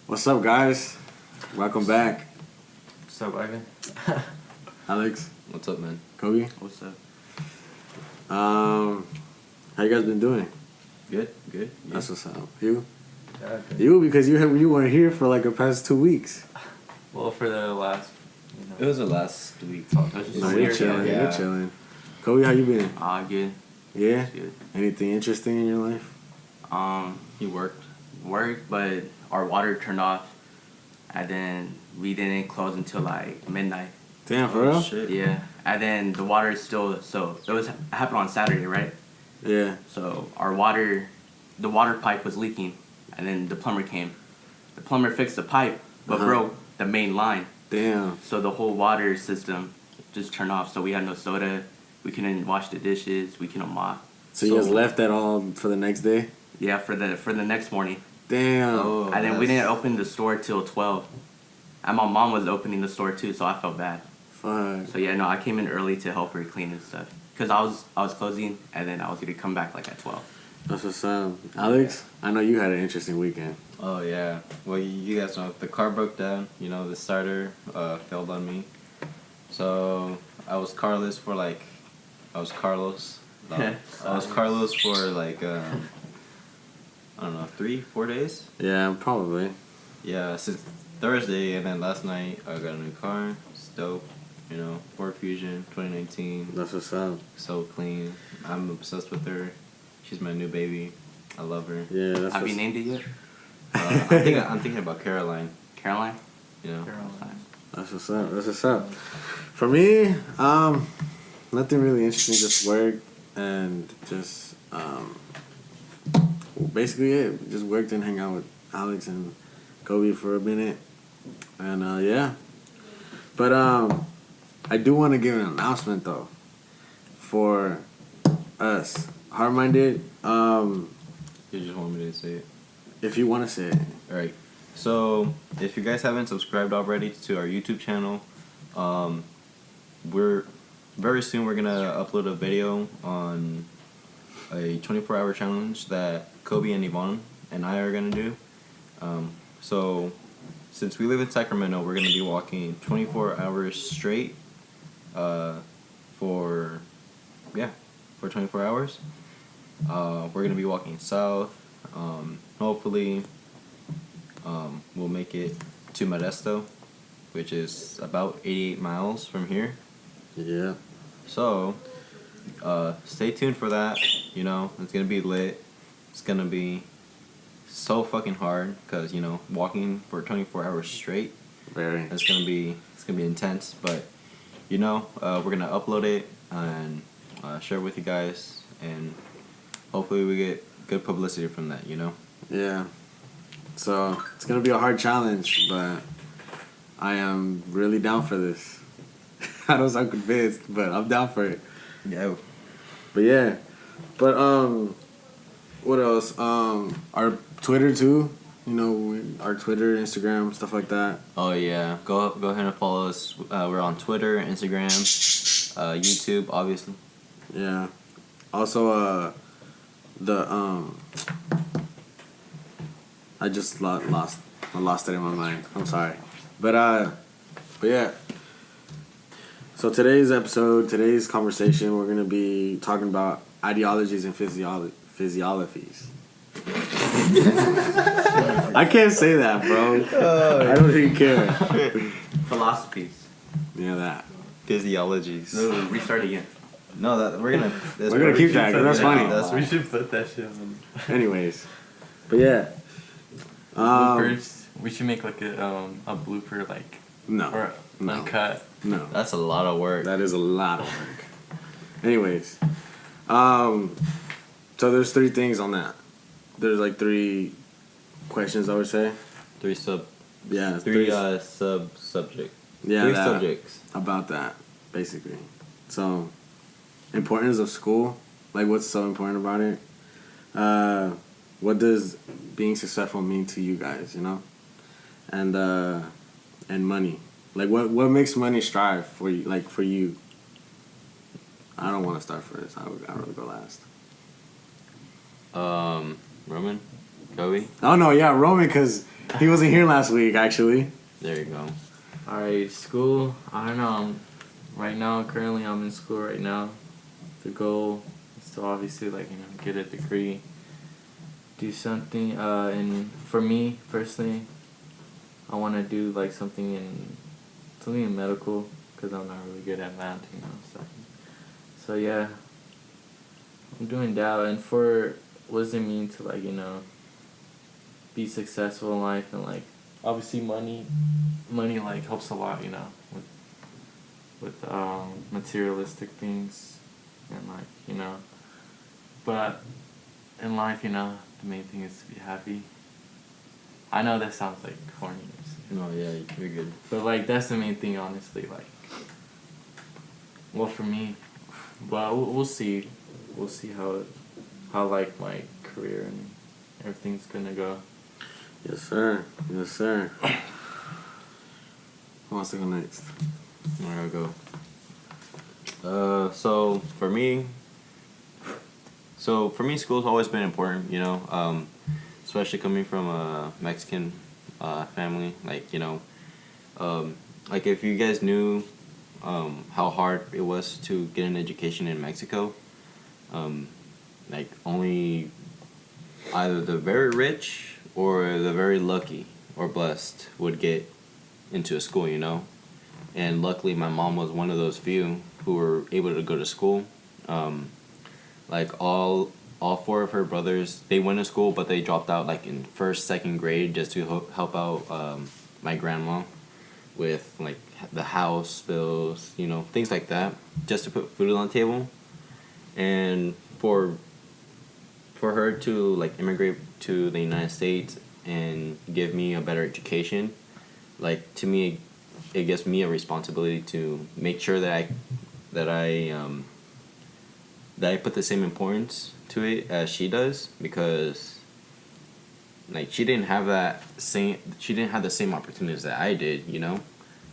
What's up, guys? Welcome back. What's up, Ivan? Alex. What's up, man? Kobe. What's up? How you guys been doing? Good. That's what's up. You? Yeah, good. You, because you weren't here for like the past 2 weeks. Well, for the last, It was the last week. No, you're chilling. Yeah. You're chilling. Kobe, how you been? Good. Yeah? Good. Anything interesting in your life? You worked? But our water turned off, and then we didn't close until like midnight. Damn, for real? Shit. Yeah, and then the water is still it happened on Saturday, right? Yeah. So the water pipe was leaking, and then the plumber came. The plumber fixed the pipe, but broke the main line. Damn. So the whole water system just turned off. So we had no soda. We couldn't wash the dishes. We couldn't mop. So you guys left that all for the next day? Yeah, for the next morning. Damn. Oh, And then we didn't open the store till 12. And my mom was opening the store too, so I felt bad. Fuck. So yeah, no, I came in early to help her clean and stuff. Cause I was closing, and then I was gonna come back like at 12. That's what's up. Alex, I know you had an interesting weekend. Oh, yeah. Well, you guys know, the car broke down. You know, the starter failed on me. So, I was Carlos for like... I was Carlos for like, I don't know, 3-4 days? Yeah, probably. Yeah, since Thursday, and then last night I got a new car. It's dope. You know, Ford Fusion 2019. That's what's up. So clean. I'm obsessed with her. She's my new baby. I love her. Yeah, that's Have you named it yet? I'm thinking about Caroline. Caroline? You know. That's what's up. That's what's up. For me, nothing really interesting. Just work and just basically it. Just worked and hang out with Alex and Kobe for a minute, and yeah. But I do want to give an announcement though, for us, Hard-Minded. You just want me to say it. If you want to say it. All right. So if you guys haven't subscribed already to our YouTube channel, we're gonna upload a video on a 24-hour challenge that Kobe and Yvonne and I are gonna do. So since we live in Sacramento, we're gonna be walking 24 hours straight. For 24 hours. We're gonna be walking south. Hopefully, we'll make it to Modesto, which is about 88 miles from here. Yeah. So, stay tuned for that. You know, it's gonna be lit. It's gonna be so fucking hard because, you know, walking for 24 hours straight. Very. It's gonna be intense, but you know, we're gonna upload it and share it with you guys, and hopefully we get good publicity from that. You know. Yeah. So it's gonna be a hard challenge, but I am really down for this. I don't sound convinced, but I'm down for it. Yeah. But yeah. But what else? Our Twitter too. You know, our Twitter, Instagram, stuff like that. Oh yeah. Go ahead and follow us. We're on Twitter, Instagram, YouTube, obviously. Yeah. Also, I just lost it in my mind. I'm sorry, but yeah. So today's conversation, we're gonna be talking about ideologies and physiologies. I can't say that, bro. I don't even care. Philosophies. Yeah, that. Physiologies. No, restart again. No, that we're gonna keep that, 'cause that's funny. We should put that shit on. Anyways, but yeah. Bloopers. We should make like a blooper like No. or No. uncut. No. That's a lot of work. That is a lot of work. Anyways, so there's 3 things on that. There's like 3 questions, I would say. 3 sub. Yeah, 3 subject. Yeah, 3 that, subjects. about that, basically. So, importance of school. Like, what's so important about it? What does being successful mean to you guys? You know, and money. Like, what makes money strive for you? Like, for you. I don't want to start first. I'd rather go last. Roman? Kobe? Oh no, yeah, Roman, because he wasn't here last week actually. There you go. Alright, school. I don't know. Right now, currently, I'm in school right now. The goal is to obviously, like, get a degree, do something. And for me personally, I want to do like something in medical, because I'm not really good at math, stuff. So yeah, I'm doing that. And for what does it mean to, like, be successful in life, and like obviously money like helps a lot, with materialistic things, and like, but in life, the main thing is to be happy. I know that sounds like corny, No, yeah, you're good. but like that's the main thing, honestly. Like, well, for me, but we'll see how like my career and everything's gonna go. Yes, sir. Yes, sir. Who wants to go next? I'll go. So for me, school's always been important. Especially coming from a Mexican family. Like if you guys knew how hard it was to get an education in Mexico, like only either the very rich or the very lucky or blessed would get into a school, And luckily my mom was one of those few who were able to go to school. Like all four of her brothers, they went to school, but they dropped out like in first, second grade just to help out my grandma with like the house bills, things like that, just to put food on the table. And for her to like immigrate to the United States and give me a better education, like to me, it gives me a responsibility to make sure that I put the same importance to it as she does, because like she didn't have the same opportunities that I did,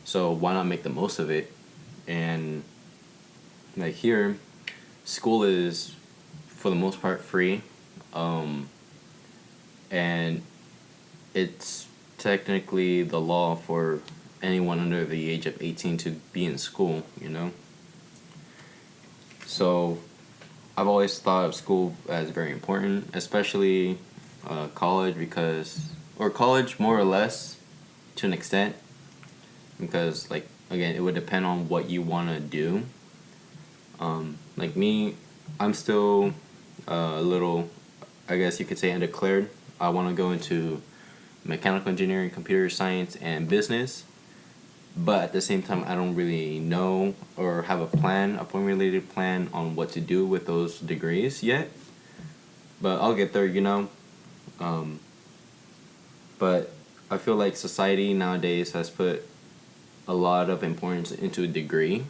so why not make the most of it? And like here, school is for the most part free, and it's technically the law for anyone under the age of 18 to be in school, So I've always thought of school as very important, especially college, college more or less to an extent, because like again, it would depend on what you want to do. Like me, I'm still a little, I guess you could say, undeclared. I want to go into mechanical engineering, computer science, and business. But at the same time, I don't really know or have a formulated plan on what to do with those degrees yet. But I'll get there, But I feel like society nowadays has put a lot of importance into a degree.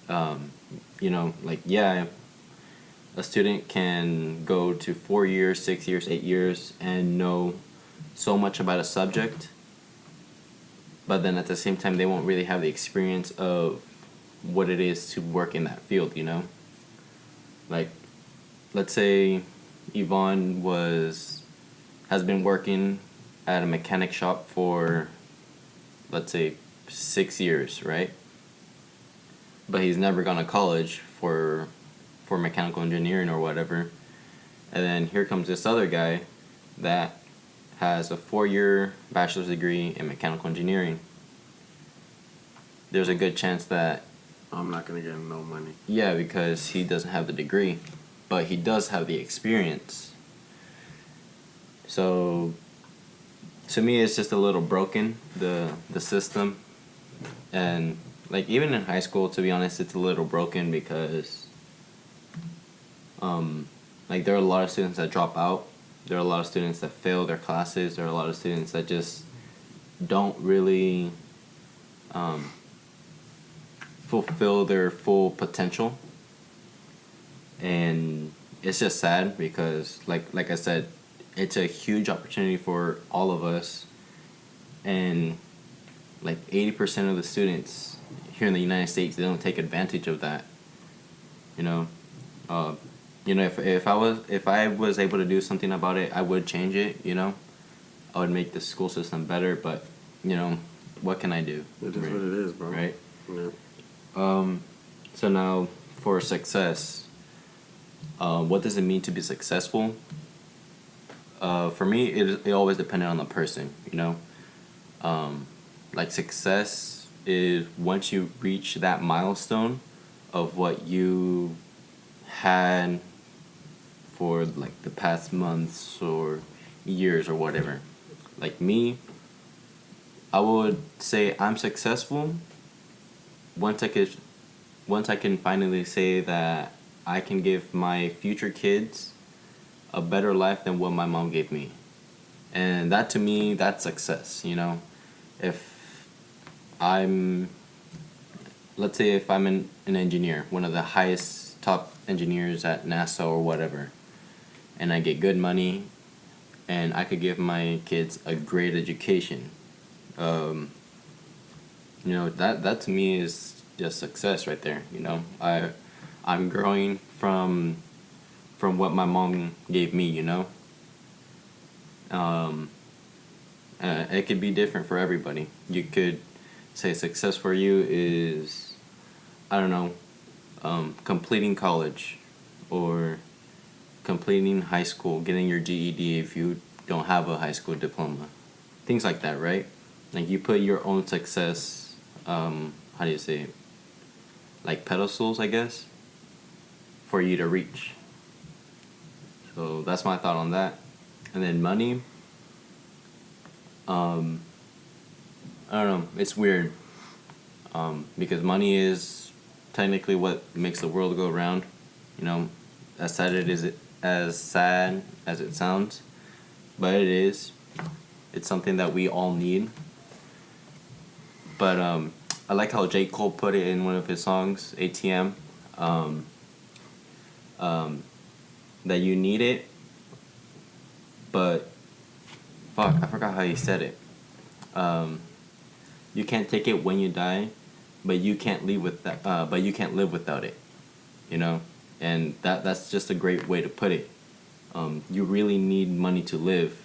A student can go to 4 years, 6 years, 8 years and know so much about a subject, but then at the same time they won't really have the experience of what it is to work in that field, Like, let's say Yvonne has been working at a mechanic shop for, let's say, 6 years, right? But he's never gone to college for mechanical engineering or whatever. And then here comes this other guy that has a 4-year bachelor's degree in mechanical engineering. There's a good chance that I'm not gonna get no money. Yeah, because he doesn't have the degree, but he does have the experience. So to me, it's just a little broken, the system. And like even in high school, to be honest, it's a little broken because like there are a lot of students that drop out. There are a lot of students that fail their classes. There are a lot of students that just don't really fulfill their full potential. And it's just sad because like I said, it's a huge opportunity for all of us. And like 80% of the students here in the United States, they don't take advantage of that. you know, if I was able to do something about it, I would change it. You know, I would make the school system better. But you know, what can I do? It is what it is, bro. Right. Yeah. So now for success, what does it mean to be successful? For me, it always depended on the person. You know, like success is once you reach that milestone of what you had for like the past months or years or whatever. Like me, I would say I'm successful once I can finally say that I can give my future kids a better life than what my mom gave me. And that to me, that's success, you know. If I'm let's say if I'm an engineer, one of the highest top engineers at NASA or whatever, and I get good money and I could give my kids a great education. You know, that to me is just success right there, you know. I'm growing from what my mom gave me, you know. It could be different for everybody. You could say success for you is, I don't know, completing college or completing high school, getting your GED if you don't have a high school diploma. Things like that, right? Like you put your own success, how do you say it? Like pedestals, I guess, for you to reach. So that's my thought on that. And then money, I don't know, it's weird. Because money is technically what makes the world go around. You know, as sad as it sounds, but it is. It's something that we all need. But I like how J. Cole put it in one of his songs, ATM, that you need it, but fuck, I forgot how he said it. You can't take it when you die, but you can't live with that. But you can't live without it, you know, and that's just a great way to put it. You really need money to live,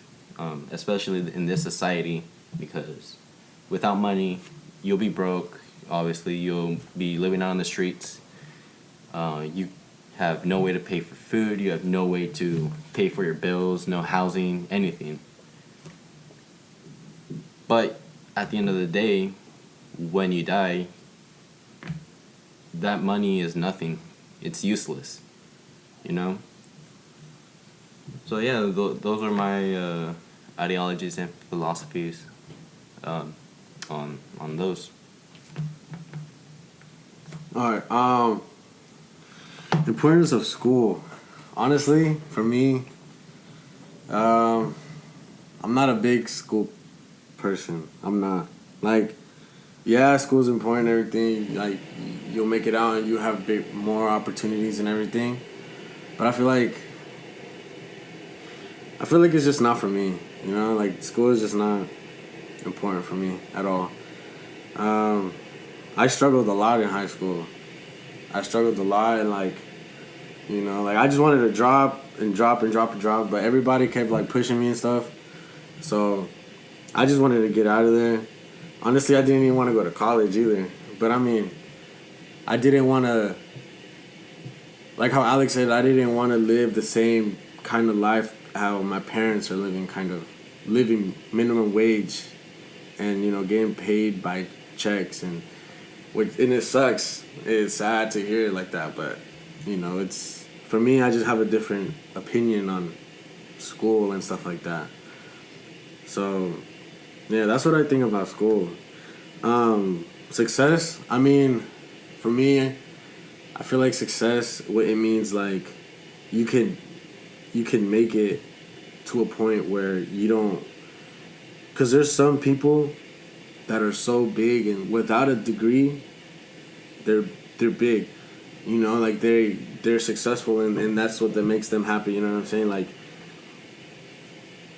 especially in this society, because without money, you'll be broke. Obviously, you'll be living out on the streets. You have no way to pay for food. You have no way to pay for your bills, no housing, anything. But at the end of the day, when you die, that money is nothing. It's useless, you know? So yeah, those are my ideologies and philosophies on those. All right. Importance of school. Honestly, for me, I'm not a big school person. I'm not. Like, yeah, school's important and everything. Like, you'll make it out and you have more opportunities and everything. But I feel like it's just not for me. You know, like school is just not important for me at all. I struggled a lot in high school. I struggled a lot and like, you know, like I just wanted to drop, but everybody kept like pushing me and stuff. So I just wanted to get out of there. Honestly, I didn't even want to go to college either. But I mean, I didn't want to, like how Alex said, I didn't want to live the same kind of life how my parents are living, kind of living minimum wage and, you know, getting paid by checks and it sucks. It's sad to hear it like that, but, you know, it's, for me, I just have a different opinion on school and stuff like that. So, yeah, that's what I think about school. Success, I mean, for me, I feel like success, what it means, like, you can make it to a point where you don't, because there's some people that are so big and without a degree, they're big, you know, like they're successful and that's what that makes them happy, you know what I'm saying? Like,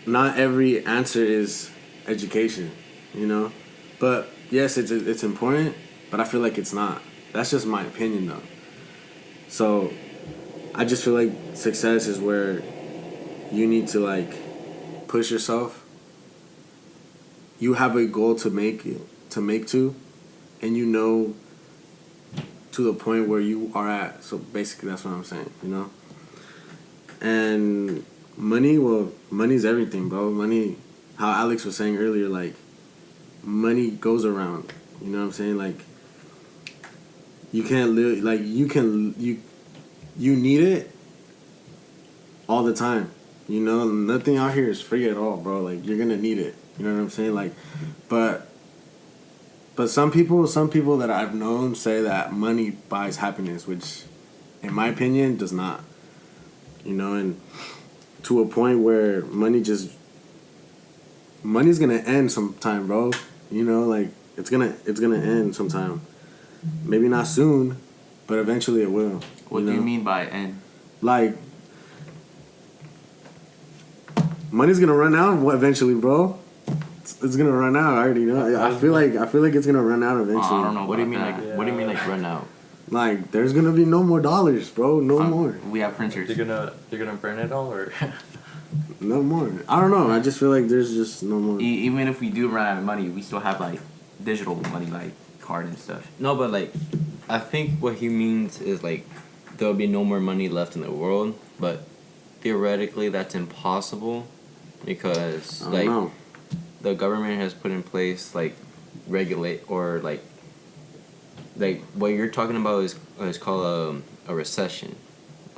not every answer is education, you know, but yes, it's important, but I feel like it's not. That's just my opinion though. So I just feel like success is where you need to like push yourself. You have a goal to make to, and you know to the point where you are at. So basically, that's what I'm saying. You know. And money's everything, bro. Money, how Alex was saying earlier, like money goes around. You know what I'm saying? Like you can't live like you need it all the time. You know, nothing out here is free at all, bro. Like you're gonna need it. You know what I'm saying? Like, but some people that I've known say that money buys happiness, which, in my opinion, does not. You know, and to a point where money's gonna end sometime, bro. You know, like it's gonna end sometime. Maybe not soon, but eventually it will. What do you mean by end? Like, money's gonna run out eventually, bro. It's gonna run out. I already know. I feel like it's gonna run out eventually. I don't know. What do you mean that. What do you mean like run out? Like, there's gonna be no more dollars, bro. No more. We have printers. They're gonna burn it all, or No more. I don't know. I just feel like there's just no more. Even if we do run out of money, we still have like digital money, like card and stuff. No, but like, I think what he means is like there'll be no more money left in the world, but theoretically that's impossible because I don't know. The government has put in place like regulate or like what you're talking about is called a recession,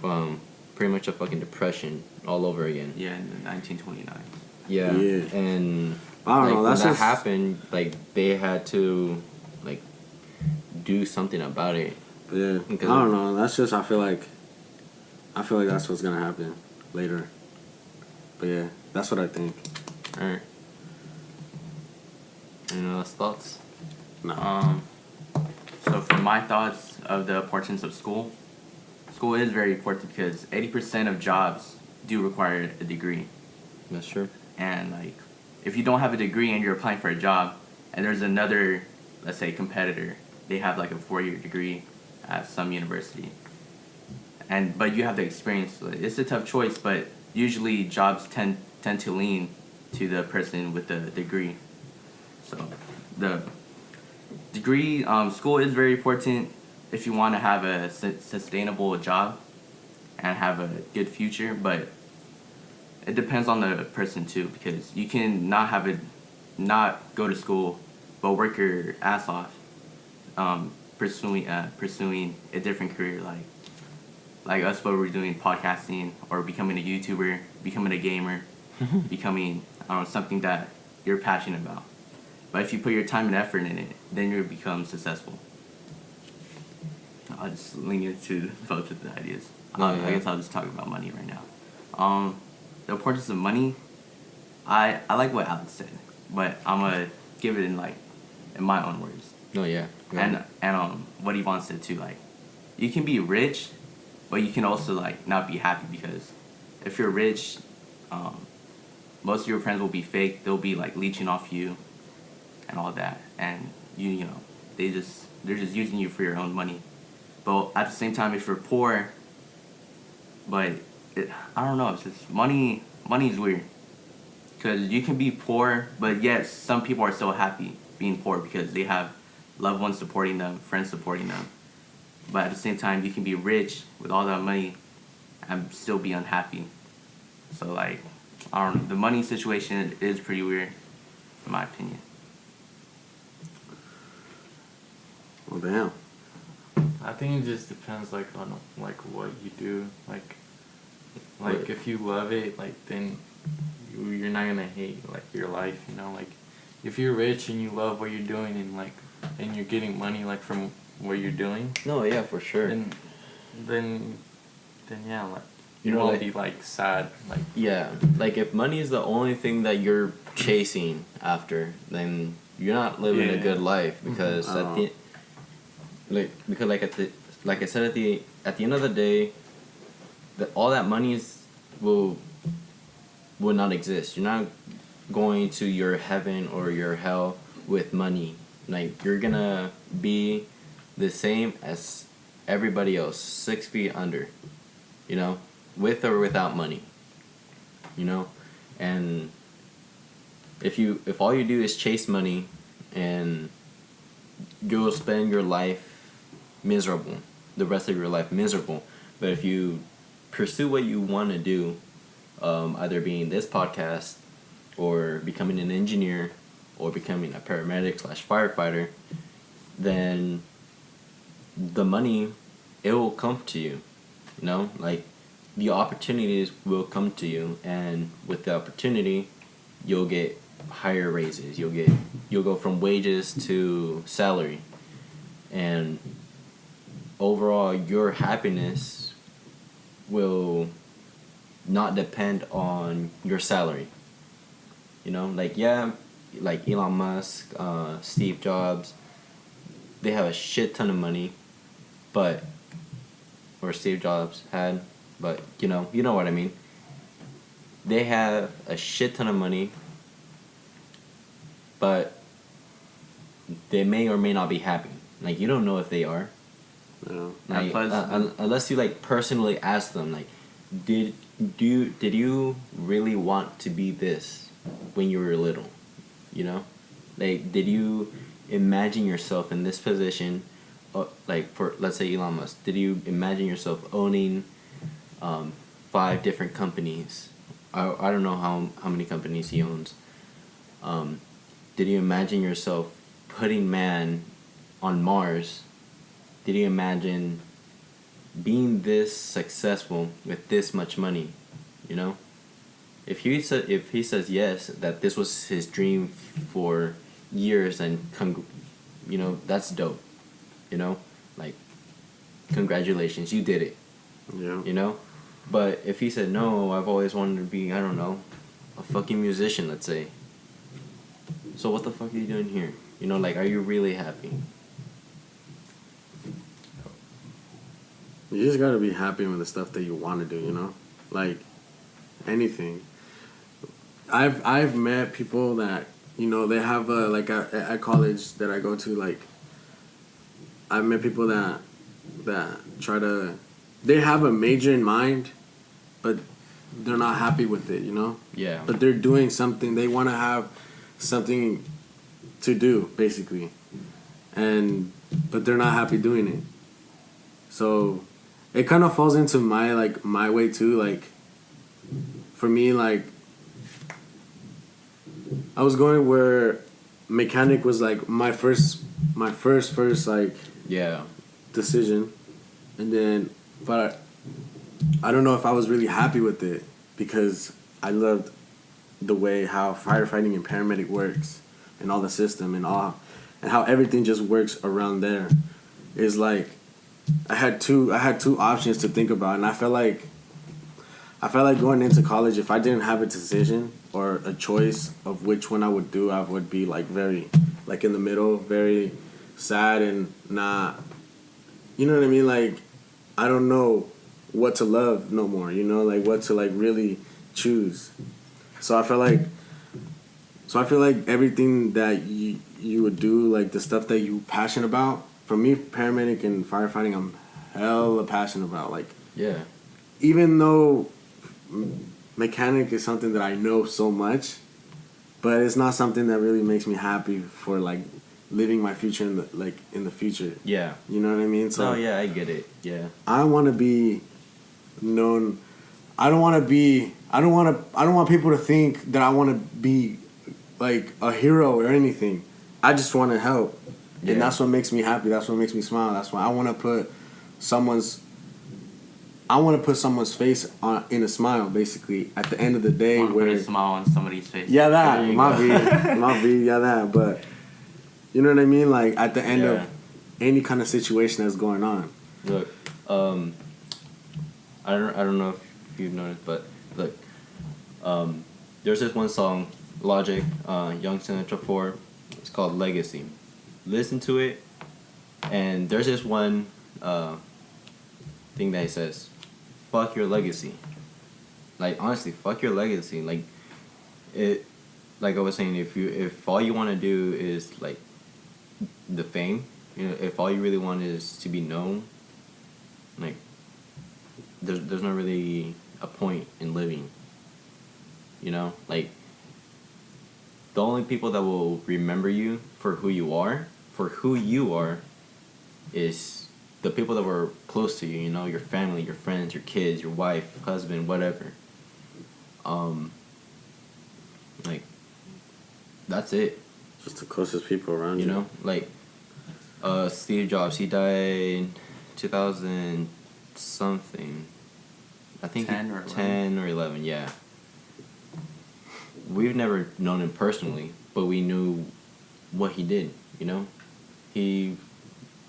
pretty much a fucking depression all over again. Yeah, in 1929. Yeah. And I don't like, know. That's when that just happened, like they had to like do something about it. Yeah. I don't know. That's just I feel like that's what's gonna happen later. But yeah, that's what I think. Alright. Any last thoughts? No. So for my thoughts of the importance of school is very important because 80% of jobs do require a degree. That's true. And like, if you don't have a degree and you're applying for a job, and there's another, let's say, competitor, they have like a 4-year degree at some university, but you have the experience. It's a tough choice, but usually jobs tend to lean to the person with the degree. So the degree, school is very important if you want to have a sustainable job and have a good future, but it depends on the person too, because you can not go to school but work your ass off pursuing a different career, like us, what we're doing, podcasting or becoming a YouTuber, becoming a gamer, becoming something that you're passionate about. But if you put your time and effort in it, then you'll become successful. I'll just lean into both of the ideas. I guess I'll just talk about money right now. The importance of money, I like what Alex said, but I'm gonna give it in my own words. No, yeah. And what Yvonne said too, like, you can be rich, but you can also not be happy, because if you're rich, most of your friends will be fake. They'll be leeching off you and all that, and you know they're just using you for your own money. But at the same time, if you're poor, but I don't know, it's just money's weird, because you can be poor, but yes, some people are still happy being poor because they have loved ones supporting them, friends supporting them. But at the same time, you can be rich with all that money and still be unhappy. So I don't know, the money situation is pretty weird, in my opinion. Well, damn. I think it just depends on what you do. Like if you love it, then you're not gonna hate your life. You know, if you're rich and you love what you're doing and you're getting money from what you're doing. No, yeah, for sure. Then yeah, you won't be sad. Yeah, if money is the only thing that you're chasing after, then you're not living a good life, because like I said, at the end of the day, all that money will not exist. You're not going to your heaven or your hell with money. You're gonna be the same as everybody else, 6 feet under. you know, with or without money, you know, and if all you do is chase money, and you'll spend your life miserable, the rest of your life miserable. But if you pursue what you want to do, either being this podcast or becoming an engineer or becoming a paramedic / firefighter, then the money, it will come to you, you know, like the opportunities will come to you, and with the opportunity you'll get higher raises, you'll go from wages to salary, and overall your happiness will not depend on your salary, you know, like like Elon Musk, Steve Jobs, they have a shit ton of money, but or Steve Jobs had, but you know what I mean. They have a shit ton of money, but they may or may not be happy. Like, you don't know if they are. No. Like, Plus- unless you like personally ask them, like, did you really want to be this when you were little? You know, like, did you imagine yourself in this position? Like, for, let's say, Elon Musk, did you imagine yourself owning 5 different companies? I don't know how many companies he owns. Did you imagine yourself putting man on Mars? Did you imagine being this successful with this much money? You know, if he says yes, that this was his dream for years, and you know, that's dope. You know, like, congratulations, you did it. Yeah. You know, but if he said no, I've always wanted to be, I don't know, a fucking musician, let's say. So what the fuck are you doing here? You know, like, are you really happy? You just gotta be happy with the stuff that you want to do, you know? Like, anything. I've met people that, you know, they have at college that I go to, like, I've met people that try to, they have a major in mind, but they're not happy with it, you know? Yeah. But they're doing something, they want to have something to do, basically. But they're not happy doing it. So it kind of falls into my way too. Like, for me, like, I was going where mechanic was like my first like Yeah. decision, and then but I don't know if I was really happy with it, because I loved the way how firefighting and paramedic works, and all the system and how everything just works around there. Is like I had two options to think about, and I felt like going into college, if I didn't have a decision or a choice of which one I would do, I would be like very like in the middle, very sad and not, you know what I mean? Like, I don't know what to love no more, you know, like what to like really choose. So I feel like everything that you would do, like the stuff that you passionate about. For me, paramedic and firefighting, I'm hella passionate about. Like, Yeah. even though mechanic is something that I know so much, but it's not something that really makes me happy for like living my future in the future. Yeah. You know what I mean? So No, yeah, I get it. Yeah. I want to be known. I don't want people to think that I want to be like a hero or anything. I just want to help. Yeah. And that's what makes me happy. That's what makes me smile. That's why I want to put someone's face on in a smile, basically, at the end of the day. Want to where put a smile on somebody's face. yeah, that There you might go. be yeah, that. But you know what I mean? Like, at the end Yeah. of any kind of situation that's going on. Look, I don't know if you've noticed, but look, there's this one song, Logic, Young Sinatra 4. It's called Legacy. Listen to it, and there's this one thing that he says, "Fuck your legacy." Like, honestly, fuck your legacy. Like, it, like I was saying, if all you want to do is like the fame, you know, if all you really want is to be known, like, there's not really a point in living. You know, like the only people that will remember you for who you are, is the people that were close to you. You know, your family, your friends, your kids, your wife, husband, whatever. Like that's it. Just the closest people around you. You know, like Steve Jobs, he died 2000 something. I think 10 or 11, yeah. We've never known him personally, but we knew what he did, you know? He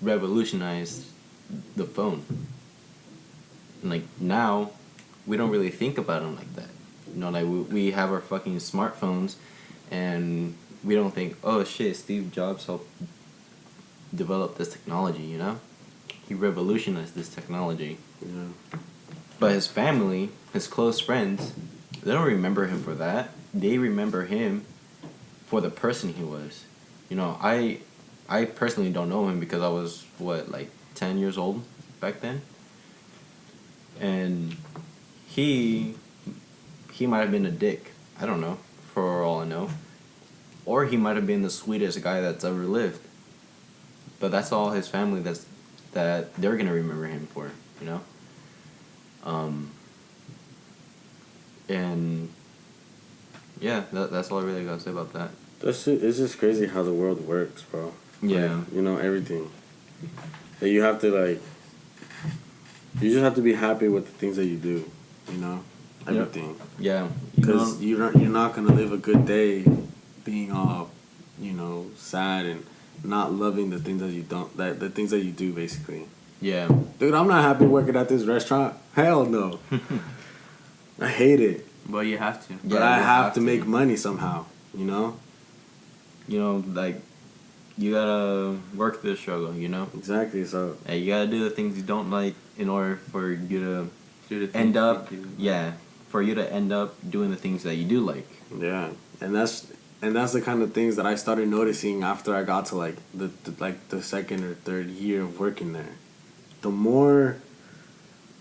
revolutionized the phone. And like now, we don't really think about him like that. You know, like we have our fucking smartphones and we don't think, oh shit, Steve Jobs helped develop this technology, you know? He revolutionized this technology. Yeah. But his family, his close friends, they don't remember him for that. They remember him for the person he was. You know, I personally don't know him because I was, 10 years old back then? And he might have been a dick. I don't know, for all I know. Or he might have been the sweetest guy that's ever lived. But that's all his family that they're gonna remember him for, you know? And yeah, that's all I really gotta say about that. It's just crazy how the world works, bro. Yeah. Like, you know, everything. That you have to, like, you just have to be happy with the things that you do, you know? Everything. Yeah. Because you're not going to live a good day being all, you know, sad and not loving the things that you don't, the things that you do, basically. Yeah. Dude, I'm not happy working at this restaurant. Hell no. I hate it. Well, you have to. But I have to make money somehow, you know? You know, like, you gotta work the struggle, you know? Exactly, so... Hey, you gotta do the things you don't like in order for you to Do the end things up... you do. Yeah, for you to end up doing the things that you do like. Yeah, and that's the kind of things that I started noticing after I got to, like, the second or third year of working there. The more...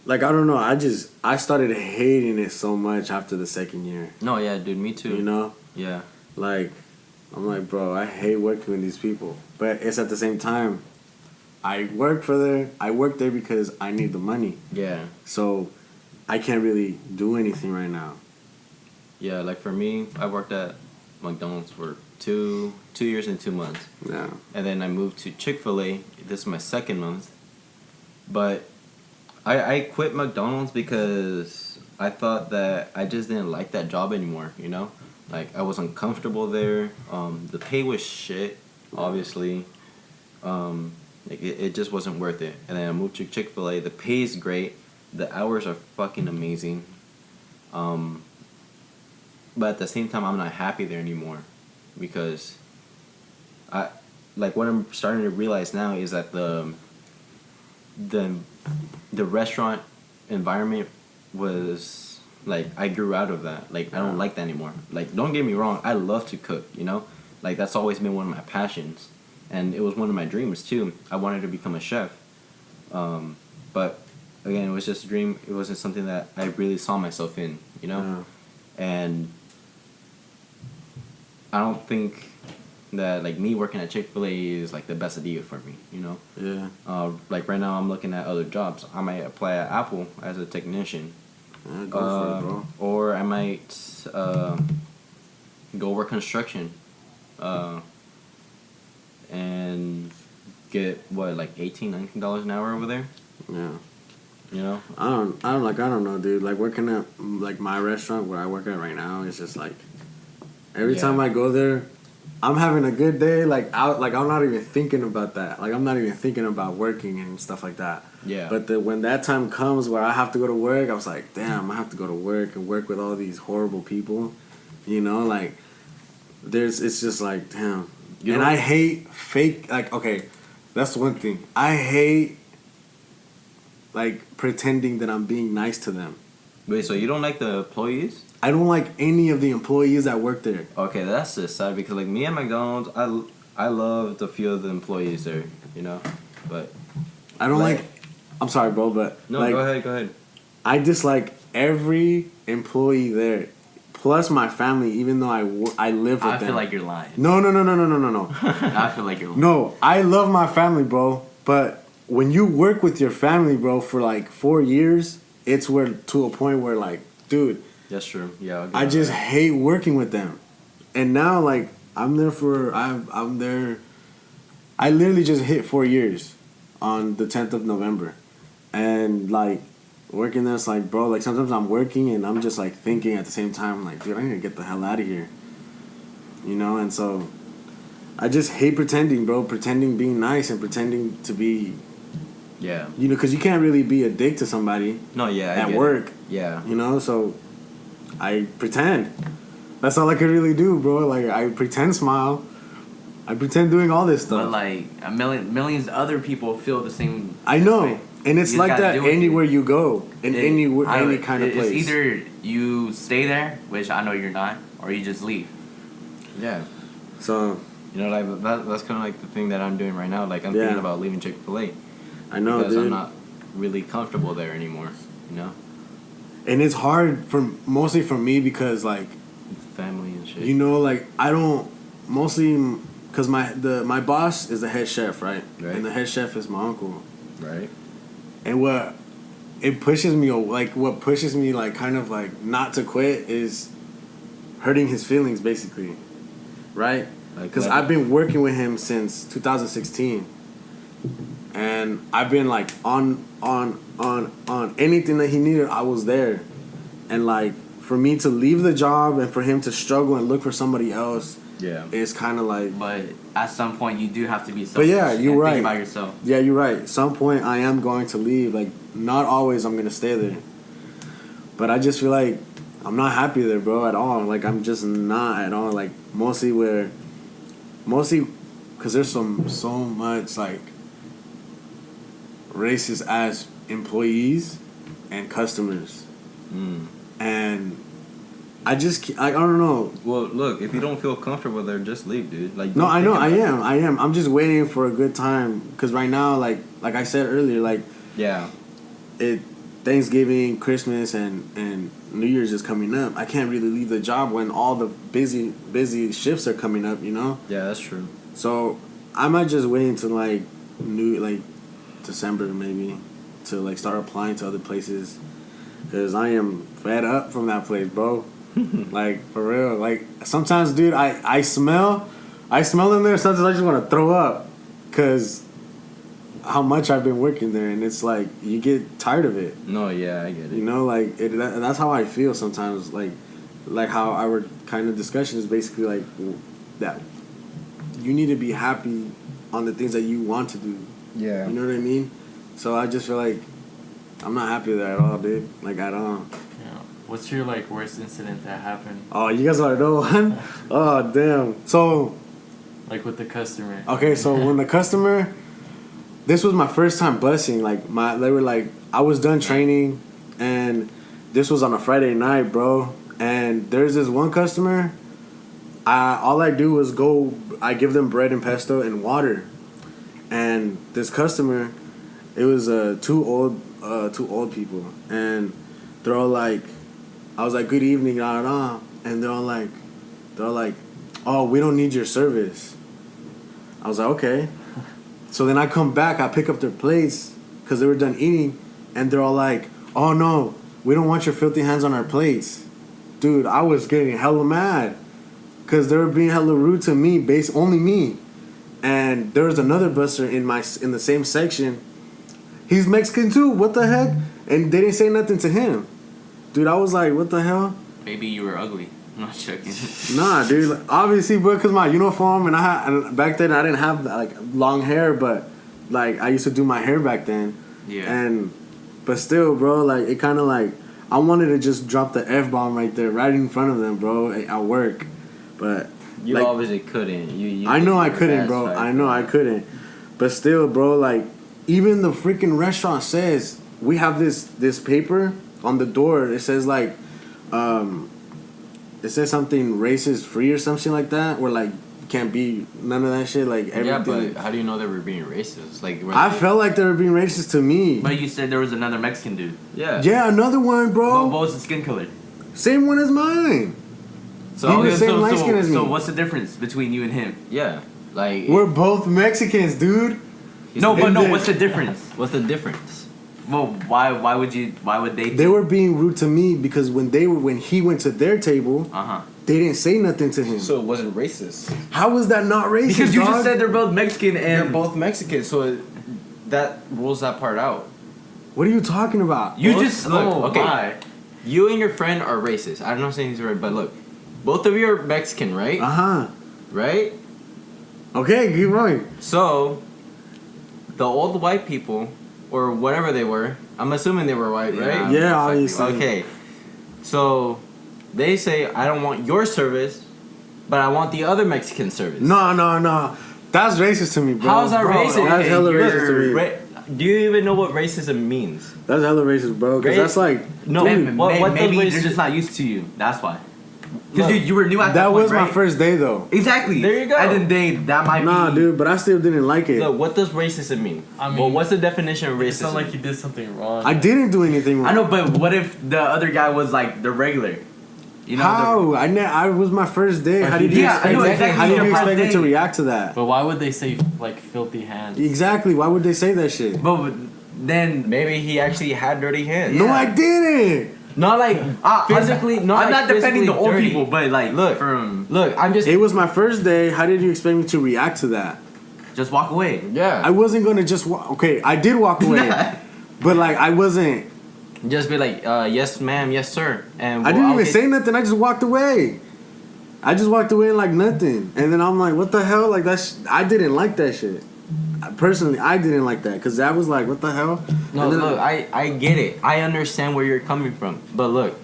Like, I don't know, I started hating it so much after the second year. No, yeah, dude, me too. You know? Yeah. Like, I'm like, bro, I hate working with these people. But it's at the same time, I work there because I need the money. Yeah. So, I can't really do anything right now. Yeah, like for me, I worked at McDonald's for 2 years and 2 months. Yeah. And then I moved to Chick-fil-A. This is my second month. But I quit McDonald's because I thought that I just didn't like that job anymore, you know? Like, I was uncomfortable there. The pay was shit, obviously. Like, it just wasn't worth it. And then I moved to Chick-fil-A. The pay is great. The hours are fucking amazing. But at the same time, I'm not happy there anymore. Because what I'm starting to realize now is that the restaurant environment was, like, I grew out of that. Like, I don't like that anymore. Like, don't get me wrong, I love to cook, you know? Like, that's always been one of my passions. And it was one of my dreams, too. I wanted to become a chef. But, again, it was just a dream. It wasn't something that I really saw myself in, you know? Yeah. And I don't think that, like, me working at Chick-fil-A is, like, the best idea for me, you know? Yeah. Like, right now I'm looking at other jobs. I might apply at Apple as a technician. Yeah, go for it, bro. Or I might go work construction. And get, like $18, $19 an hour over there? Yeah. You know? I don't know, dude. Like, working at, like, my restaurant where I work at right now, it's just, like, every time I go there, I'm having a good day. Like, I'm not even thinking about that. Like, I'm not even thinking about working and stuff like that. Yeah. But when that time comes where I have to go to work, I was like, damn, I have to go to work and work with all these horrible people. You know, like, it's just like, damn. And I hate fake, like, okay, that's one thing. I hate, like, pretending that I'm being nice to them. Wait, so you don't like the employees? I don't like any of the employees that work there. Okay, that's just sad because, like, me at McDonald's, I loved a few of the employees there, you know? But I don't like... I'm sorry, bro, but... No, like, go ahead. I dislike every employee there, plus my family. Even though I live with I them. feel like you're lying. No. I feel like you're lying. No, I love my family, bro. But when you work with your family, bro, for like 4 years, it's where to a point where like, dude, That's true. Yeah. I'll give I you just that. hate working with them. And now like I'm there. I literally just hit 4 years on the 10th of November, and like working there, it's like, bro, like sometimes I'm working and I'm just like thinking at the same time, like, dude, I need to get the hell out of here, you know. And so I just hate pretending, bro, pretending being nice and pretending to be, Yeah. you know, because you can't really be a dick to somebody No. Yeah. I at get work, It. Yeah. you know. So I pretend. That's all I could really do, bro. Like I pretend smile. I pretend doing all this stuff. But like millions of other people feel the same. I know, way. and it's You just like gotta that deal with it. anywhere you go, in any I- kind of place. It's either you stay there, which I know you're not, or you just leave. Yeah. So You know, like that's kind of like the thing that I'm doing right now. Like I'm Yeah. thinking about leaving Chick-fil-A I know, because dude, I'm not really comfortable there anymore. You know, and it's hard mostly for me because like, family and shit. you know, like I don't mostly because my boss is the head chef, right? Right. And the head chef is my uncle, Right. and what pushes me like kind of like not to quit is hurting his feelings basically, right? Like Because what? I've been working with him since 2016, and I've been like on anything that he needed, I was there, and like for me to leave the job and for him to struggle and look for somebody else, Yeah. it's kind of like, But at some point, you do have to be selfish. But yeah, you're and right. Think about yourself. yeah, you're right. At some point, I am going to leave. Like not always, I'm gonna stay there, but I just feel like I'm not happy there, bro, at all. Like I'm just not at all. Like mostly because there's so much like racist ass employees and customers, Mm. and I don't know. Well, look, if you don't feel comfortable there, just leave, dude. Like No, don't I know, think about I am. I'm just waiting for a good time because right now, like I said earlier, like it. Yeah. Thanksgiving, Christmas, and New Year's is coming up. I can't really leave the job when all the busy shifts are coming up, you know. Yeah, that's true. So I might just wait until like December maybe to like start applying to other places because I am fed up from that place, bro. Like for real. Like sometimes, dude, I smell in there. Sometimes I just want to throw up because how much I've been working there, and it's like you get tired of it. No, yeah, I get it. You know, like that's how I feel sometimes. Like how our kind of discussion is basically like that. You need to be happy on the things that you want to do. Yeah. You know what I mean? So I just feel like I'm not happy there at all, dude. Like at all. Yeah. What's your like worst incident that happened? Oh, you guys want to know one? Oh, damn. So Like with the customer. okay, so when the customer, this was my first time busing. Like they were like, I was done training, and this was on a Friday night, bro. And there's this one customer. All I do is I give them bread and pesto and water, and this customer, it was two old people, and they're all like, I was like, good evening, da da da, and they're all like, oh, we don't need your service. I was like, okay. So then I come back, I pick up their plates because they were done eating, and they're all like, oh no, we don't want your filthy hands on our plates. Dude, I was getting hella mad because they were being hella rude to me, only me. And there was another busser in the same section. He's Mexican too, what the heck? And they didn't say nothing to him. Dude, I was like, what the hell? Maybe you were ugly. I'm not joking. Nah, dude. Like, obviously, bro, because my uniform and back then I didn't have like long hair, but like I used to do my hair back then. Yeah. But still, bro, like it kind of like I wanted to just drop the F-bomb right there, right in front of them, bro, at work. But You like, obviously couldn't. You I know I did your couldn't, best, bro. right? I know I couldn't. But still, bro, like even the freaking restaurant says we have this paper on the door. It says like it says something racist free or something like that, or like can't be none of that shit. Like everything. Yeah, but how do you know they were being racist? Like, I felt like they were being racist to me. But you said there was another Mexican dude. yeah. Yeah, another one, bro. What was the skin color? Same one as mine. So He was same light skin as me. So what's the difference between you and him? Yeah. Like, We're both Mexicans, dude. No, but And no. then- What's the difference? what's the difference? Well, why would they? They were being rude to me because when he went to their table, they didn't say nothing to him. So it wasn't racist. How was that not racist? Because you dog? just said they're both Mexican and They're both Mexican, so that rules that part out. What are you talking about? You Both- just look, oh, okay. my. You and your friend are racist. I'm not saying he's right, but look, both of you are Mexican, right? Right? Okay, keep going. So, the old white people, or whatever they were, I'm assuming they were white, right? Yeah, obviously. Okay. So, they say, I don't want your service, but I want the other Mexican service. No. That's racist to me, bro. How's that Bro, racist? That's hella racist to me. Do you even know what racism means? That's hella racist, bro. Because that's like... No, dude, what does maybe they're racism- just not used to you. That's why. Because Look, you were new at that that point, was my right? first day, though. Exactly. There you go. And then that might Nah, be. dude, but I still didn't like it. Look, what does racism mean? I mean, well, what's the definition of racism? It's not like you did something wrong. I didn't do anything wrong. I know, but what if the other guy was like the regular? You know, How? I was my first day. How did you Yeah, I know expect? exactly How did your you first expect me to day. react to that? But why would they say like filthy hands? Exactly. Why would they say that shit? But then Maybe he actually had dirty hands. No, I didn't. Not like physically. I'm Not not like defending the physically old dirty. people, but like Look. from Look, I'm just. It was my first day. How did you expect me to react to that? just walk away. Yeah. I wasn't gonna just walk. Okay, I did walk away, but like I wasn't. Just be like, yes, ma'am, yes, sir, and I didn't I'll even get- say nothing. I just walked away. I just walked away like nothing, and then I'm like, what the hell? Like I didn't like that shit. Personally, I didn't like that because that was like, what the hell? No, And then look, I get it. I understand where you're coming from, but look,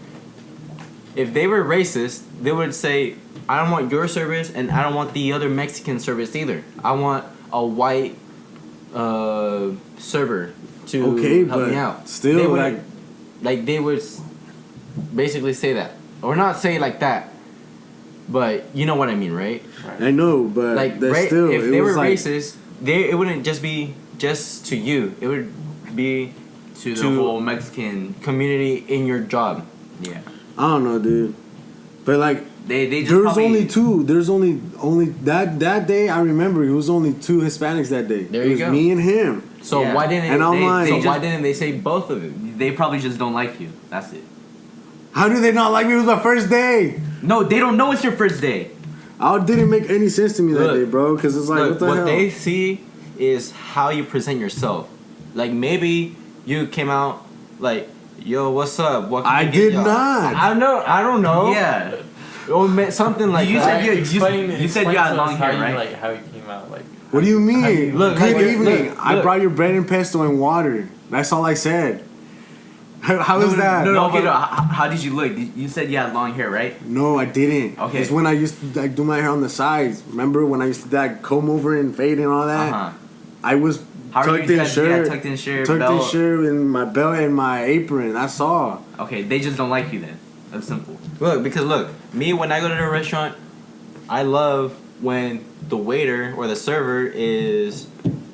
if they were racist, they would say, I don't want your service, and I don't want the other Mexican service either. I want a white server to Okay, help me but out. still, They would- like- they would basically say that, or not say it like that, but you know what I mean, right? I know, but Like, that's ra- still. if it they was were like, racist, it wouldn't just be just to you. It would be To the To- whole Mexican. community in your job. Yeah. I don't know, dude. But like, They just there was probably, only two. There's only that day. I remember it was only two Hispanics that day. There it you was go. me and him. So Yeah. why didn't And I'm they, like- so They why just- didn't they say both of it? They probably just don't like you. That's it. How do they not like me? It was my first day. No, they don't know it's your first day. It didn't make any sense to me that Look, day, bro. Because it's like, Look, what the what hell? they see is how you present yourself. Like maybe you came out like, "Yo, what's up?" What can I get did y'all?" not. I know. I don't know. Yeah. Or something like You that. said you said you had long hair, how right? You, like how you came out, like What do you mean? Look, Good look, evening. look, I look. brought your bread and pesto and water. That's all I said. How is that? No, okay, but- no, how did you look? You said you had long hair, right? No, I didn't. Okay. It's when I used to like do my hair on the sides. Remember when I used to like comb over and fade and all that? Uh-huh. I was How are tucked you in guys- shirt, yeah, tucked in shirt, tucked in belt. shirt, and my belt and my apron. That's all. Okay, they just don't like you then. That's simple. Look, because look, me when I go to a restaurant, I love when the waiter or the server is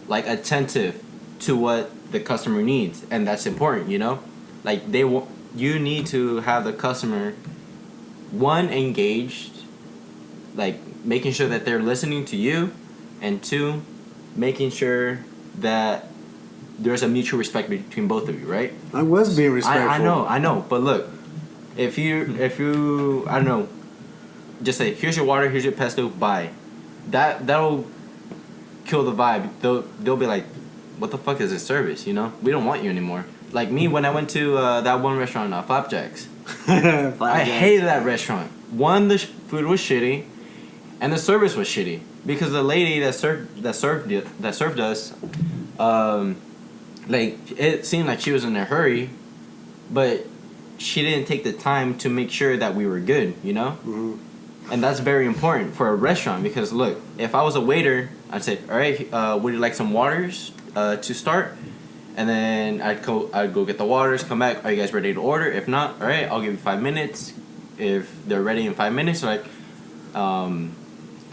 like attentive to what the customer needs, and that's important, you know. Like you need to have the customer one engaged, like making sure that they're listening to you, and two, making sure that there's a mutual respect between both of you, right? I was being respectful. I know, but look, if you, I don't know, just say, here's your water, here's your pesto, bye. That'll kill the vibe. They'll be like, what the fuck is this service? You know, we don't want you anymore. Like me when I went to that one restaurant, Flapjacks. I hated that restaurant. One, the food was shitty, and the service was shitty because the lady that served us, like it seemed like she was in a hurry, but she didn't take the time to make sure that we were good, you know? Mhm. And that's very important for a restaurant because look, if I was a waiter, I'd say, all right, would you like some waters to start? And then I'd go get the waters, come back, are you guys ready to order? If not, all right, I'll give you 5 minutes. If they're ready in 5 minutes, like,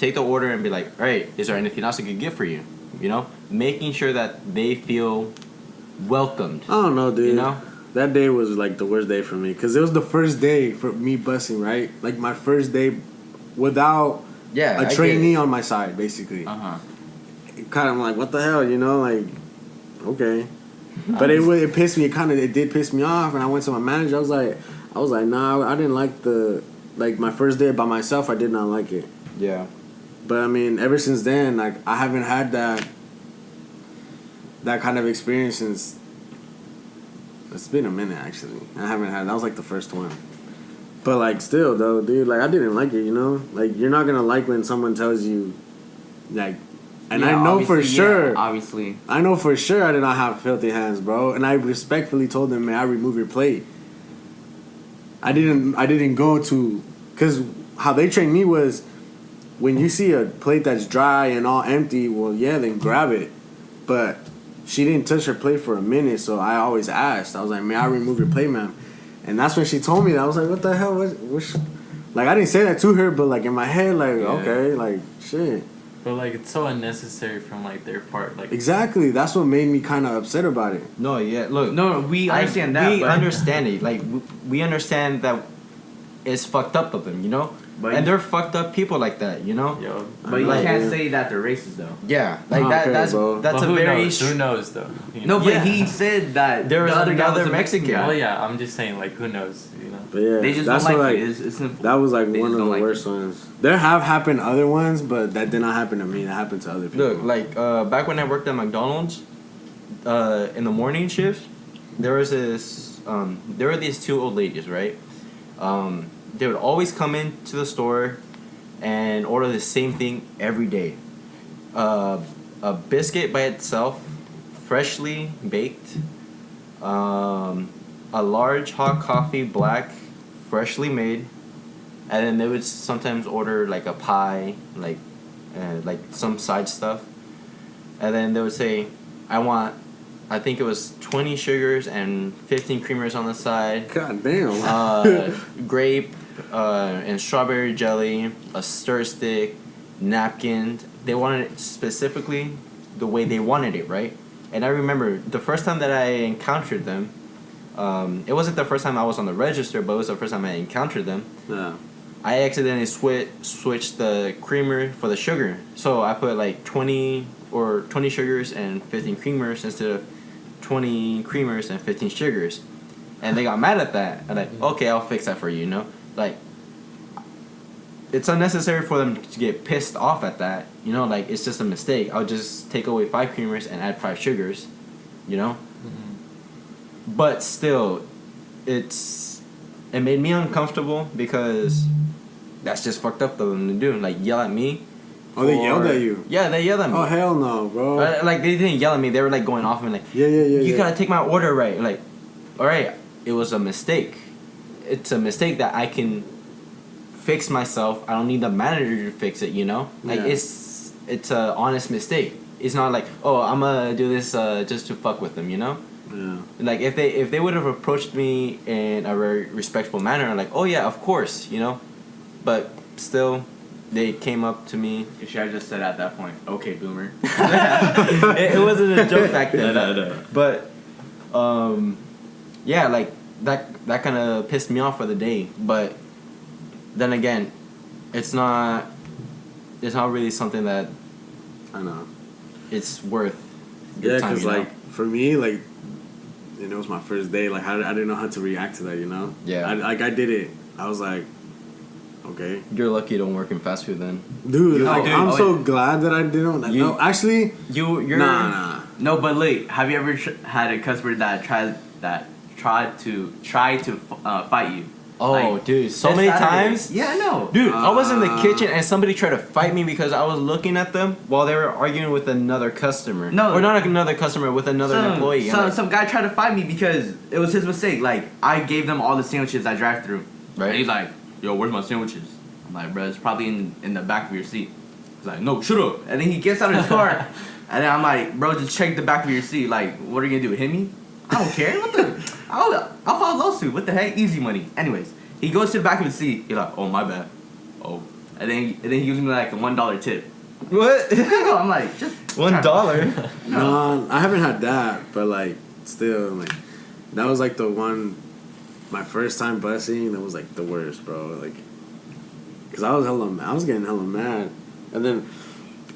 take the order and be like, all right, is there anything else I could get for you? You know, making sure that they feel welcomed. I don't know, dude. You know, that day was like the worst day for me because it was the first day for me busing, right? Like my first day without a trainee on my side, basically. Kind of like, what the hell, you know, like, okay. But it pissed me. It did piss me off, and I went to my manager. I was like, nah, I didn't like my first day by myself. I did not like it. Yeah. But I mean, ever since then, like I haven't had that kind of experience since. It's been a minute actually. I haven't had. That was like the first one. But like still though, dude, like I didn't like it. You know, like you're not gonna like when someone tells you, like. And yeah, I know for sure. Yeah, obviously. I know for sure I did not have filthy hands, bro. And I respectfully told them, "May I remove your plate?" I didn't go to, cause how they trained me was, when you see a plate that's dry and all empty, well, yeah, then grab it. But she didn't touch her plate for a minute, so I always asked. I was like, "May I remove your plate, ma'am?" And that's when she told me that. I was like, "What the hell? Like I didn't say that to her, but like in my head, like okay, like shit." But like it's so unnecessary from like their part, like Exactly. That's what made me kind of upset about it. No, yeah. Look, No, we understand that. We but understand it. Like we understand that it's fucked up of them, you know. But and they're fucked up people like that, you know. yo. But you Like, can't say that they're racist though. Yeah, like I don't care, bro. that's But a who very knows? Who knows though? You No, know? but Yeah. he said that There was the other guy another was a Mexican guy. Well, yeah, I'm just saying, like, who knows, you know? But yeah, They just that's don't what, like like it. It's simple. that was like They one just of the don't like worst it. ones. There have happened other ones, but that did not happen to me. That happened to other people. Look, like back when I worked at McDonald's, in the morning shift, there was there were these two old ladies, right? They would always come into the store and order the same thing every day. A biscuit by itself, freshly baked. A large hot coffee, black, freshly made. And then they would sometimes order like a pie, like some side stuff. And then they would say, I think it was 20 sugars and 15 creamers on the side. God damn. Grape and strawberry jelly, a stir stick, napkin. They wanted it specifically the way they wanted it, right? And I remember the first time that I encountered them, it wasn't the first time I was on the register, but it was the first time I encountered them. Yeah. I accidentally switched the creamer for the sugar. So I put like 20 sugars and 15 creamers instead of 20 creamers and 15 sugars. And they got mad at that. I'm like, okay, I'll fix that for you, you know? Like, it's unnecessary for them to get pissed off at that. You know, like, it's just a mistake. I'll just take away 5 creamers and add 5 sugars, you know? Mm-hmm. But still, it made me uncomfortable because that's just fucked up of them to do. Like, yell at me. Oh, they yelled at you? Yeah, they yelled at me. Oh, hell no, bro. Like, they didn't yell at me. They were, like, going off and, like, you gotta take my order right. Like, all right, it was a mistake. It's a mistake that I can fix myself. I don't need the manager to fix it, you know? Like, it's a honest mistake. It's not like, oh, I'm gonna do this just to fuck with them, you know? Yeah. Like, if they would have approached me in a very respectful manner, I'm like, oh, yeah, of course, you know? But still, they came up to me. You should have just said at that point, okay, boomer. It wasn't a joke back then. No. But, yeah, like, that kind of pissed me off for the day. But then again, it's not really something that I know. it's worth your Yeah, time, because, you know? like, for me, like, and it was my first day. Like, I didn't know how to react to that, you know? Yeah. I did it. I was like, okay. You're lucky you don't work in fast food then. Dude, Oh, dude, I'm oh, so yeah. glad that I didn't. No, actually, You're nah. No, but like, have you ever had a customer that tried to fight you? Oh, Like, dude, so this many Saturday- times. Yeah, I know. Dude, I was in the kitchen and somebody tried to fight me because I was looking at them while they were arguing with another customer. No. Or not another customer, with another employee. I'm like, Some guy tried to fight me because it was his mistake. Like, I gave them all the sandwiches I drive through. Right. And he's like, yo, where's my sandwiches? I'm like, bro, it's probably in the back of your seat. He's like, no, shut up. And then he gets out of his car. And then I'm like, bro, just check the back of your seat. Like, what are you gonna do, hit me? I don't care. What the? I'll file a lawsuit. What the heck? Easy money. Anyways, he goes to the back of his seat. He's like, oh, my bad. Oh, and then he gives me like a $1 tip. What? I'm like, just $1? No, I haven't had that, but like still, like that was like the one, my first time busing. That was like the worst, bro. Like, cause I was getting hella mad, and then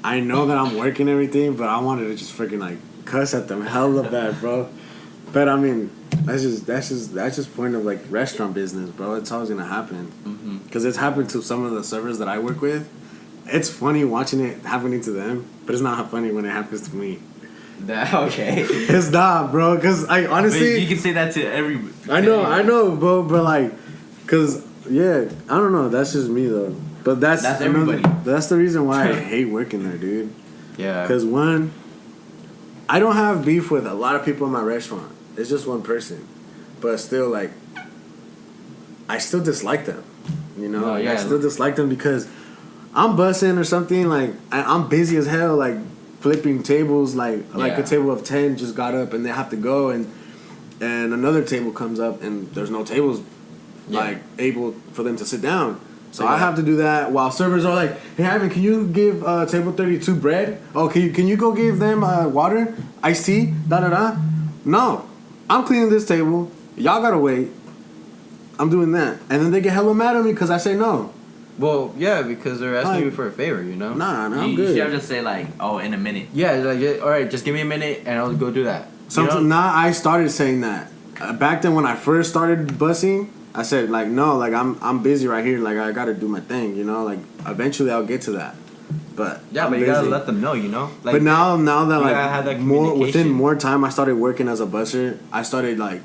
I know that I'm working everything, but I wanted to just freaking like cuss at them hella bad, bro. But I mean, that's just point of like restaurant business, bro. It's always gonna happen, cause it's happened to some of the servers that I work with. It's funny watching it happening to them, but it's not funny when it happens to me. Okay. It's not, bro, cause I honestly... You can say that to every... I know, bro, but like... Cause, yeah, I don't know, that's just me, though. But that's everybody. That's the reason why I hate working there, dude. Yeah. Cause one, I don't have beef with a lot of people in my restaurant. It's just one person. But still, like... I still dislike them, you know? Oh, yeah. I still dislike them because... I'm bussing or something, like, I'm busy as hell, like, flipping tables, like a table of 10 just got up and they have to go, and another table comes up and there's no tables, like, able for them to sit down. So I have to do that while servers are like, hey, Ivan, can you give table 32 bread? Oh, can you go give them water, iced tea, da-da-da? No. I'm cleaning this table. Y'all gotta wait. I'm doing that. And then they get hella mad at me because I say no. Well, yeah, because they're asking you for a favor, you know? Nah, I'm You good. should have just say like, oh, in a minute. Yeah, like, all right, just give me a minute and I'll go do that. I started saying that. Back then when I first started busing, I said like, no, like I'm busy right here, like I gotta do my thing, you know, like eventually I'll get to that. But Yeah, I'm but you busy. gotta let them know, you know? Like, But now that you gotta have like that more within communication. more time I started working as a busser, I started like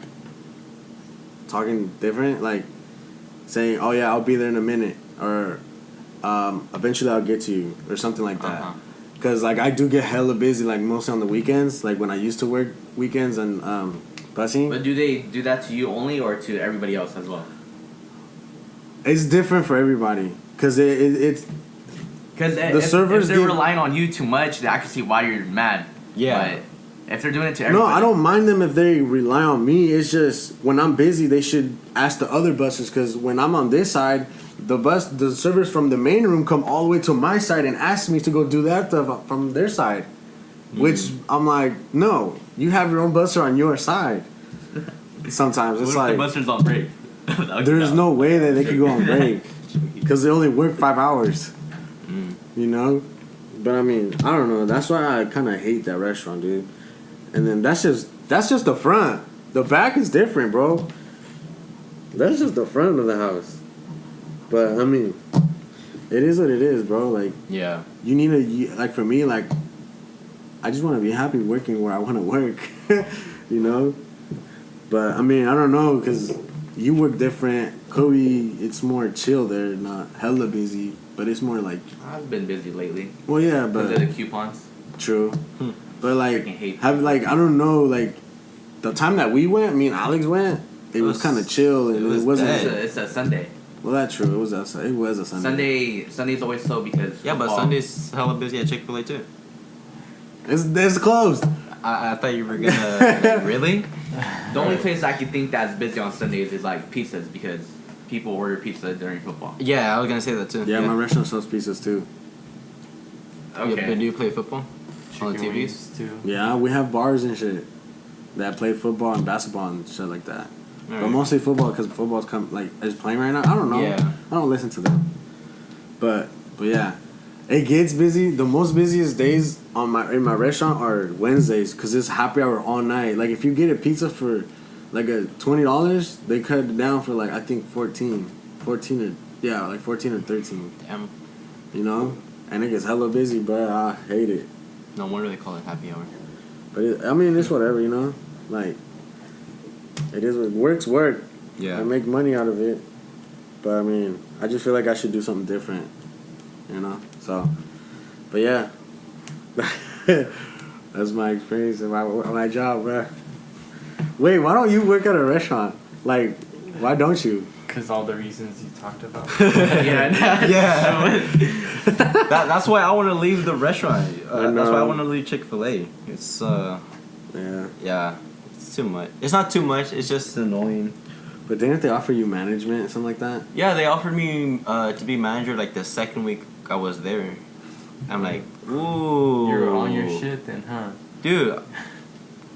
talking different, like saying, oh yeah, I'll be there in a minute, or eventually I'll get to you, or something like that. Because like I do get hella busy, like mostly on the weekends, like when I used to work weekends and busing. But do they do that to you only or to everybody else as well? It's different for everybody, because it's Because the servers if they're give- relying on you too much, then I can see why you're mad. Yeah. But if they're doing it to no, everybody... I don't mind them if they rely on me. It's just when I'm busy, they should ask the other buses, because when I'm on this side, the servers from the main room come all the way to my side and ask me to go do that stuff from their side, which I'm like, no, you have your own busser on your side. Sometimes it's What if like the buster's on break? there's no way that they could go on break because they only work 5 hours. You know, but I mean, I don't know. That's why I kind of hate that restaurant, dude. And then that's just the front. The back is different, bro. That's just the front of the house. But I mean, it is what it is, bro. Like, Yeah. you need to, like, for me, like, I just want to be happy working where I want to work, you know? But, I mean, I don't know, because you work different. Kobe, it's more chill there, not hella busy, but it's more like... I've been busy lately. Well, yeah, Because but... of the coupons. True. But, like, Freaking hate I don't know, like, the time that we went, me and Alex went, it was kind of chill, and it wasn't... It's a Sunday. Well, that's true. It was a Sunday. Sunday's always slow because... Yeah, but football. Sunday's hella busy at Chick-fil-A too. It's closed. I thought you were gonna... like, really? The only place I can think that's busy on Sundays is like pizzas because people order pizza during football. Yeah, I was gonna say that too. Yeah, my restaurant sells pizzas too. Yeah, but do you play football? On the Chicken TVs? wings, too. Yeah, we have bars and shit that play football and basketball and shit like that. But Alright. mostly football because football's is playing right now. I don't know. Yeah. I don't listen to them. But yeah, it gets busy. The most busiest days in my restaurant are Wednesdays because it's happy hour all night. Like if you get a pizza for like a $20, they cut it down for like I think 14 or 13. Damn. You know, and it gets hella busy, but I hate it. No wonder they call it happy hour. But I mean, it's whatever, you know. Like it is. Work's work. Yeah. I make money out of it. But I mean, I just feel like I should do something different, you know. So, but yeah, that's my experience in my job, bro. Wait, why don't you work at a restaurant? Like, why don't you? Because all the reasons you talked about. Yeah. Yeah. That's why I want to leave the restaurant. I That's why I know. want to leave Chick-fil-A. It's Yeah. yeah, it's too much. It's not too much. It's just annoying. But didn't they offer you management or something like that? Yeah, they offered me to be manager like the second week I was there. I'm like, ooh. You're on your shit then, huh? Dude,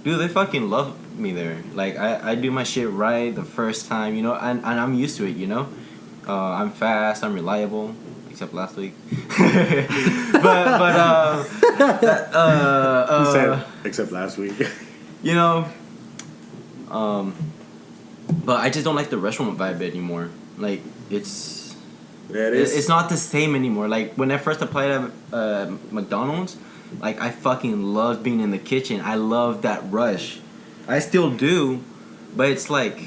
they fucking love me there. Like, I do my shit right the first time, you know, and I'm used to it, you know? I'm fast, I'm reliable, except last week. but You said, except last week. you know, but I just don't like the restaurant vibe anymore. Like, it's not the same anymore. Like, when I first applied at McDonald's, like, I fucking loved being in the kitchen. I love that rush. I still do, but it's like,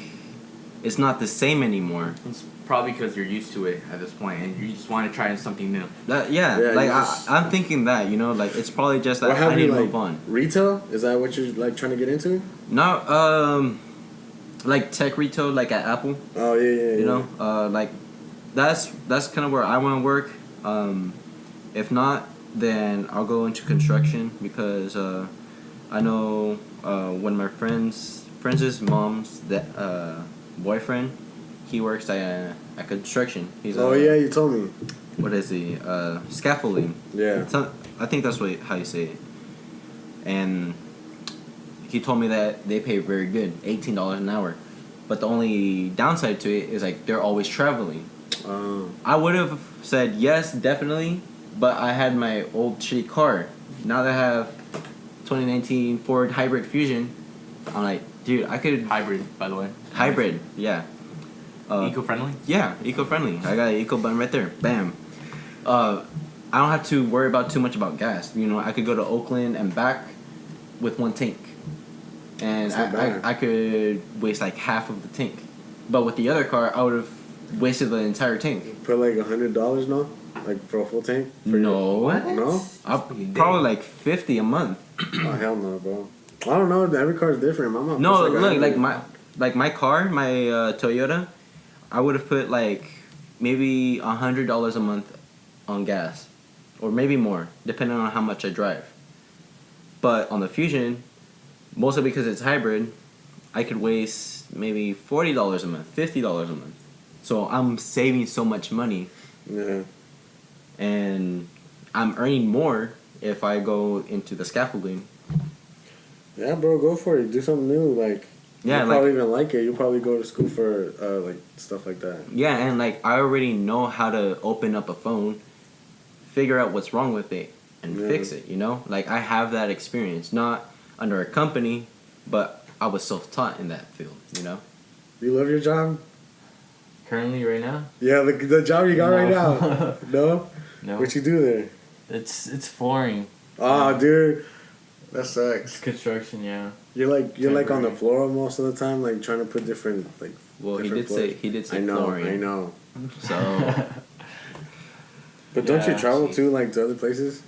it's not the same anymore. It's probably because you're used to it at this point, and you just want to try something new. I'm thinking that, you know, like, it's probably just that I need to move on. Retail? Is that what you're like trying to get into? No, like tech retail, like at Apple. Oh yeah. You know, like that's kind of where I want to work. If not, then I'll go into construction because I know one of my friends' mom's boyfriend. He works at construction. He's you told me. What is he? Scaffolding. Yeah. I think that's how you say it. And he told me that they pay very good, $18 an hour. But the only downside to it is like they're always traveling. I would have said yes, definitely, but I had my old shitty car. Now that I have 2019 Ford Hybrid Fusion, I'm like, dude, I could Hybrid, by the way. hybrid, yeah. Eco-friendly? Yeah, eco-friendly. I got an eco button right there. Bam. I don't have to worry about too much about gas. You know, I could go to Oakland and back with one tank. And I could waste like half of the tank. But with the other car, I would have wasted the entire tank. Put like $100 now? Like for a full tank? No. What? No? Probably like $50 a month. Oh, hell no, bro. I don't know. Every car is different. My mom. No, look, my car, my Toyota, I would have put like maybe $100 a month on gas, or maybe more, depending on how much I drive. But on the Fusion, mostly because it's hybrid, I could waste maybe $40 a month, $50 a month. So I'm saving so much money. Yeah. And I'm earning more if I go into the scaffolding. Yeah, bro, go for it. Do something new. Like, yeah, you'll probably even like it. You'll probably go to school for like stuff like that. Yeah, and like I already know how to open up a phone, figure out what's wrong with it, and fix it. You know, like I have that experience, not under a company, but I was self-taught in that field. You know. You love your job? Currently, right now? Yeah, the job you got right now. No. No. What you do there? It's flooring. Oh, dude, that It's sucks. construction, yeah. You're like on the floor most of the time, like trying to put different like. Well, different floors. he did say I know, flooring. I know. So. But don't you Yeah, travel geez. too, like to other places?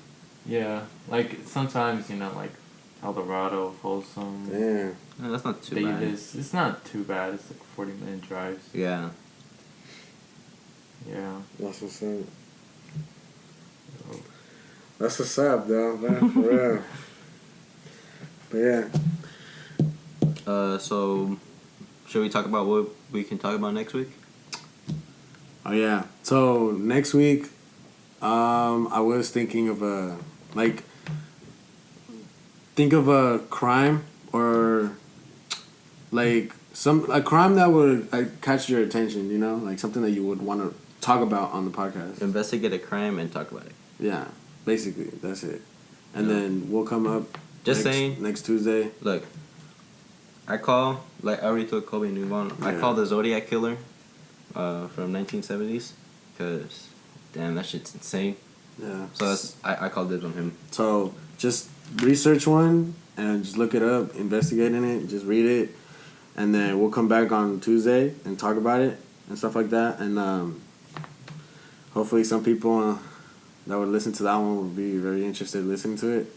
Yeah, like sometimes like Eldorado, Folsom, Yeah. No, that's not too bad. Davis. It's not too bad. It's like 40-minute drives. Yeah. Yeah. That's what's up. That's what's up, though, man. For real. But yeah. So, should we talk about what we can talk about next week? Oh yeah. So next week, I was thinking of think of a crime or like a crime that would like catch your attention. You know, like something that you would want to talk about on the podcast. Investigate a crime and talk about it. Yeah, basically that's it. And then we'll come up. Just saying. Next Tuesday. Look, I already told Kobe and Newbon. I call the Zodiac Killer, from 1970s, because damn, that shit's insane. Yeah. So I called dibs on him. So just research one and just look it up, investigate in it, just read it, and then we'll come back on Tuesday and talk about it and stuff like that. And hopefully some people that would listen to that one will be very interested in listening to it.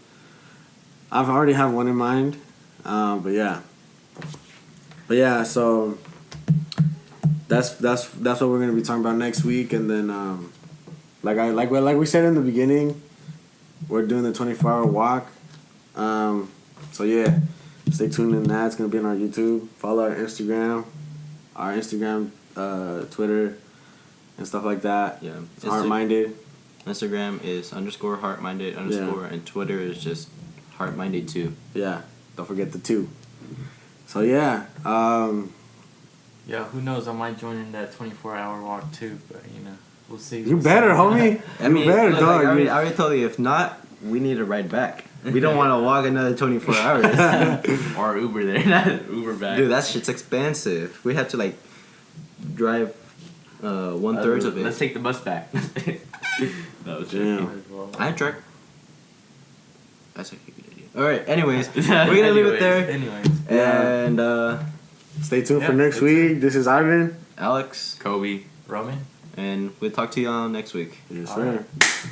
I've already have one in mind, but yeah. So that's what we're gonna be talking about next week, and then like we said in the beginning, we're doing the 24-hour walk. So yeah, stay tuned in. That it's gonna be on our YouTube. Follow our Instagram, our Instagram, Twitter, and stuff like that. Yeah. It's Heart-Minded. Instagram is _heartminded_, and Twitter is just heartminded2. Yeah, don't forget the 2. So yeah, Yeah, who knows? I might join in that 24-hour walk too, but we'll see. you better, homie. I mean, you better, look, dog. like, I already told you, if not, we need to ride back. We don't want to walk another 24 hours. Or Uber there, not Uber back. Dude, that shit's expensive. We have to like drive 1/3 of it. Let's take the bus back. That was joking. I truck. That's a good idea. All right. Anyways, we're gonna leave it there. Anyways. And Stay tuned for next week. This is Ivan. Alex, Kobe. Roman? and we'll talk to y'all next week. Yes, All sir. right.